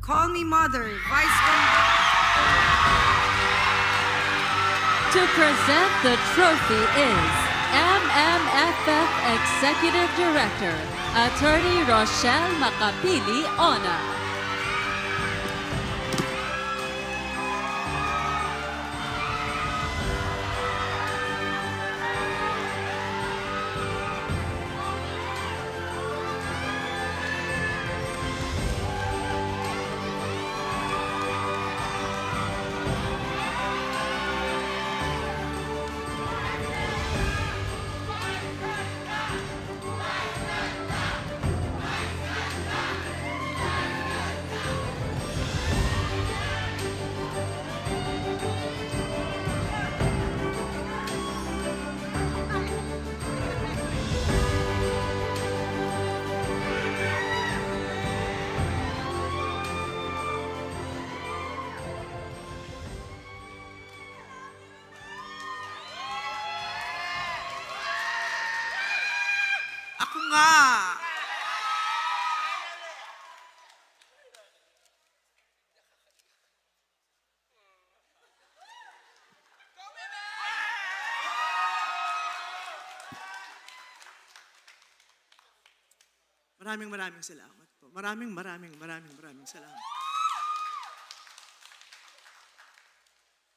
Call Me Mother, Vice Ganda. To present the trophy is MMFF Executive Director, Attorney Rochelle Macapili Ona. Ako nga. Maraming salamat po. Maraming salamat.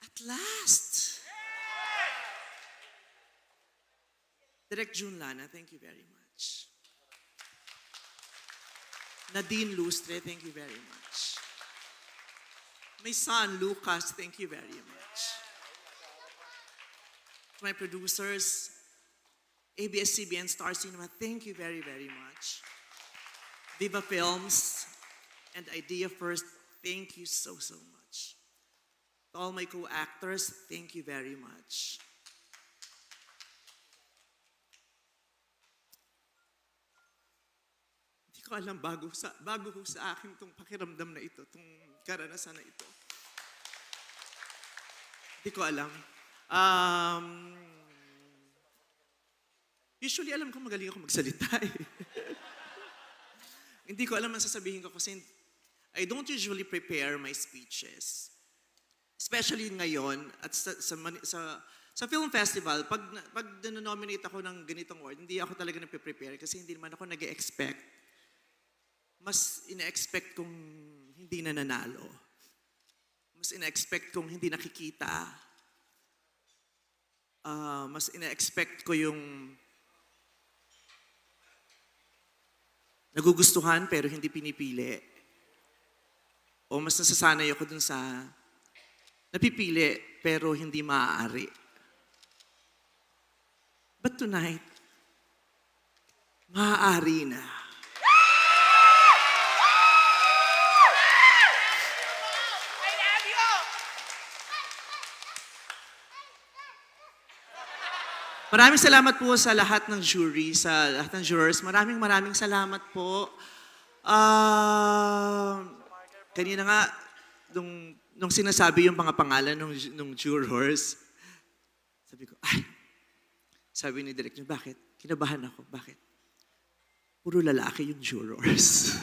At last! Direk June Lana, thank you very much. Nadine Lustre, thank you very much. My son, Lucas, thank you very much. My producers, ABS-CBN Star Cinema, thank you very much. Viva Films and Idea First, thank you so much. To all my co-actors, thank you very much. Hindi ko alam, bago ho sa akin itong pakiramdam na ito, itong karanasan na ito. Hindi ko alam. Usually alam ko magaling ako magsalita eh. Hindi ko alam ang sasabihin ko kasi I don't usually prepare my speeches. Especially ngayon at sa film festival, pag nominate ako ng ganitong award, hindi ako talaga nagpe-prepare kasi hindi naman ako nag-expect. Mas ina-expect kong hindi na nanalo. Mas ina-expect kong hindi nakikita. Mas ina-expect ko yung nagugustuhan pero hindi pinipili. O mas nasasanay ako dun sa napipili pero hindi maaari. But tonight, maaari na. Maraming salamat po sa lahat ng jury, sa lahat ng jurors. Maraming salamat po. Kanina nga, nung sinasabi yung mga pangalan ng jurors, sabi ko, sabi ni Direk, bakit? Kinabahan ako, bakit? Puro lalaki yung jurors.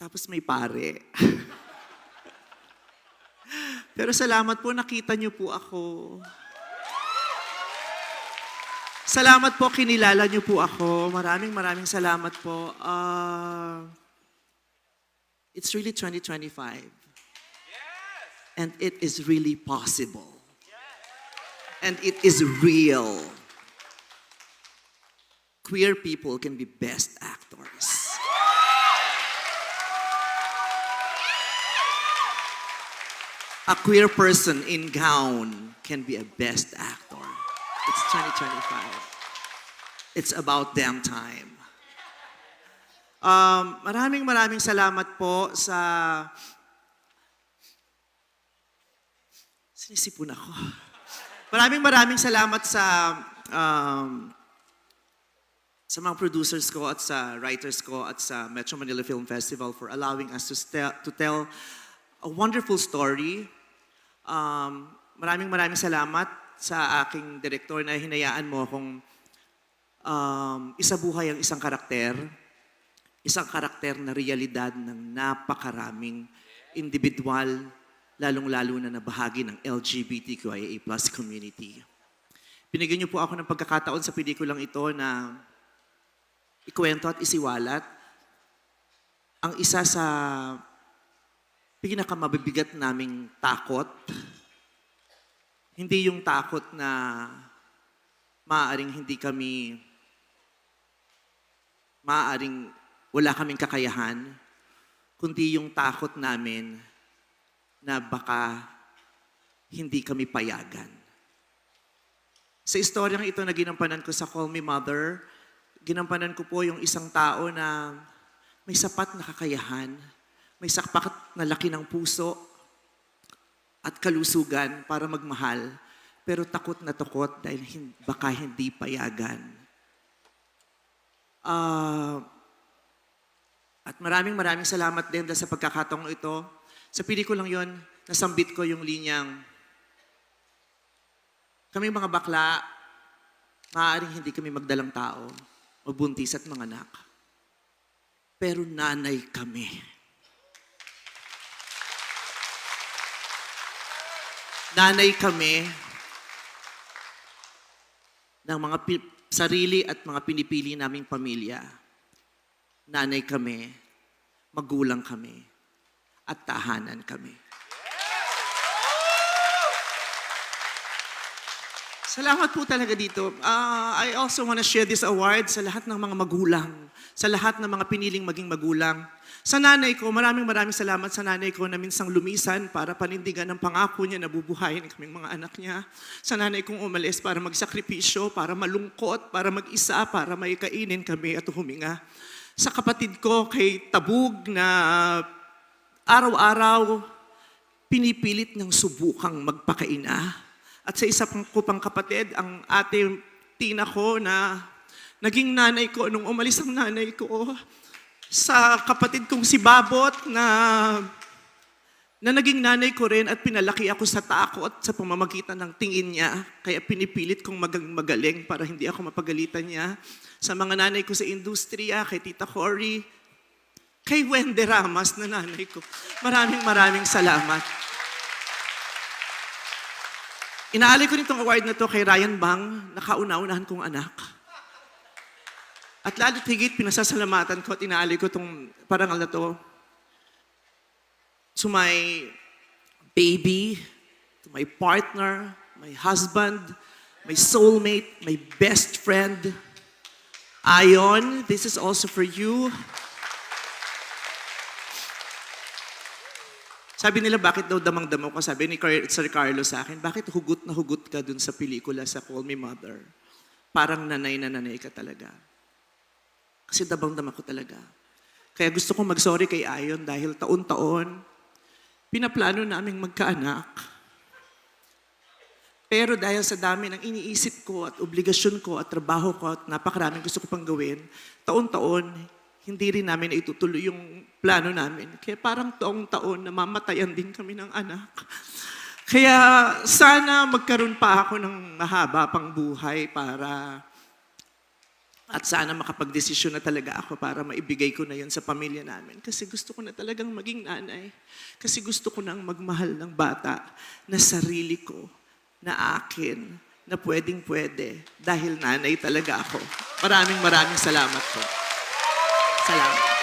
Tapos may pare. Pero salamat po, nakita niyo po ako. Salamat po, kinilala niyo po ako. Maraming salamat po. It's really 2025. And it is really possible. And it is real. Queer people can be best actors. A queer person in gown can be a best actor. It's 2025. It's about damn time. Maraming salamat po sa... Sinisipon ako. Maraming salamat sa mga producers ko at sa writers ko at sa Metro Manila Film Festival for allowing us to tell a wonderful story. Maraming salamat sa aking direktor na hinayaan mo akong isabuhay ang isang karakter isang karakter na realidad ng napakaraming individual, lalong-lalo na bahagi ng LGBTQIA+ community. Binigyan niyo po ako ng pagkakataon sa pelikulang ito na ikwento at isiwalat ang isa sa pinakamabibigat naming takot. Hindi yung takot na maaaring wala kaming kakayahan, kundi yung takot namin na baka hindi kami payagan. Sa istoryang ito na ginampanan ko sa Call Me Mother, ginampanan ko po yung isang tao na may sapat na kakayahan, may sapat na laki ng puso at kalusugan para magmahal, pero takot na takot dahil baka hindi payagan. At maraming salamat din dahil sa pagkakataong ito. Sa pelikulang yon, nasambit ko yung linyang, kami mga bakla, maaaring hindi kami magdalang tao, magbuntis at mga anak. Pero nanay kami. Nanay kami ng mga sarili at mga pinipili naming pamilya. Nanay kami, magulang kami, at tahanan kami. Salamat po talaga dito. I also want to share this award sa lahat ng mga magulang, sa lahat ng mga piniling maging magulang. Sa nanay ko, maraming salamat sa nanay ko na minsang lumisan para panindigan ang pangako niya na bubuhayin kaming mga anak niya. Sa nanay kong umalis para magsakripisyo, para malungkot, para mag-isa, para may kainin kami at huminga. Sa kapatid ko kay Tabug na araw-araw pinipilit ng subukang magpakaina. At sa isa ko pang kapatid, ang ate Tina ko na naging nanay ko nung umalis ang nanay ko. Sa kapatid kong si Babot na naging nanay ko rin at pinalaki ako sa takot sa pamamagitan ng tingin niya. Kaya pinipilit kong magaling para hindi ako mapagalitan niya. Sa mga nanay ko sa industriya, kay Tita Cory, kay Wende Ramas na nanay ko. Maraming salamat. Inaalay ko nitong award na to kay Ryan Bang, na kauna-unahan kong anak. At lalo't higit, pinasasalamatan ko at inaalay ko itong parangal na to to my baby, to my partner, my husband, my soulmate, my best friend. Ayon, this is also for you. Sabi nila, bakit daw damang-damo ko? Sabi ni Sir Carlo sa akin, bakit hugot na hugot ka dun sa pelikula sa Call Me Mother? Parang nanay na nanay ka talaga. Kasi dabang-dama ko talaga. Kaya gusto kong mag-sorry kay Ayon dahil taon-taon, pinaplano naming magkaanak. Pero dahil sa dami ng iniisip ko at obligasyon ko at trabaho ko at napakaraming gusto ko pang gawin, taon-taon, hindi rin namin itutuloy yung plano namin. Kaya parang taong-taon, namamatayan din kami ng anak. Kaya sana magkaroon pa ako ng mahaba pang buhay at sana makapag-desisyon na talaga ako para maibigay ko na yun sa pamilya namin. Kasi gusto ko na talagang maging nanay. Kasi gusto ko nang magmahal ng bata na sarili ko, na akin, na pwedeng-pwede. Dahil nanay talaga ako. Maraming salamat po. Salamat.